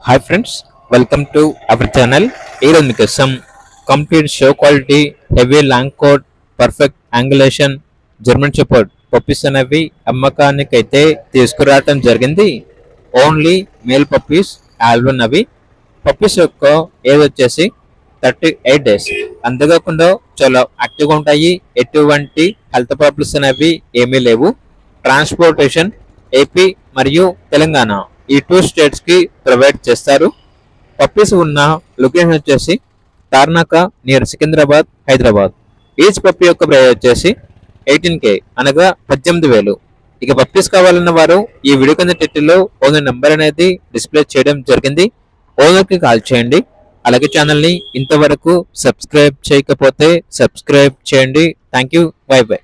Hi friends, welcome to our channel. ఈరోజు మీకోసం complete show quality heavy long coat perfect angulation German shepherd puppies అనేవి అమ్మకానికి అయితే తీసుకురావడం జరిగింది. ఓన్లీ మేల్ పప్పీస్ ఆల్బన్ అవి పప్పీస్ యొక్క ఏజ్ వచ్చేసి 38 డేస్. అంతేకాకుండా చాలా యాక్టివ్గా ఉంటాయి. ఎటువంటి హెల్త్ ప్రాబ్లమ్స్ అనేవి ఏమీ లేవు. ట్రాన్స్పోర్టేషన్ ఏపీ మరియు తెలంగాణ ఈ 2 స్టేట్స్ కి ప్రొవైడ్ చేస్తారు. పప్పీస్ ఉన్న లొకేషన్ వచ్చేసి Tarnaka near Secunderabad, Hyderabad. Each puppy యొక్క ప్రైస్ వచ్చేసి 18K అనగా 18,000. ఇక పప్పీస్ కావాలన్న వారు ఈ వీడియో కింద టైటిల్లో ఓనర్ నెంబర్ అనేది డిస్ప్లే చేయడం జరిగింది. ఓనర్కి కాల్ చేయండి. అలాగే ఛానల్ని ఇంతవరకు సబ్స్క్రైబ్ చేయకపోతే సబ్స్క్రైబ్ చేయండి. Thank you. By by.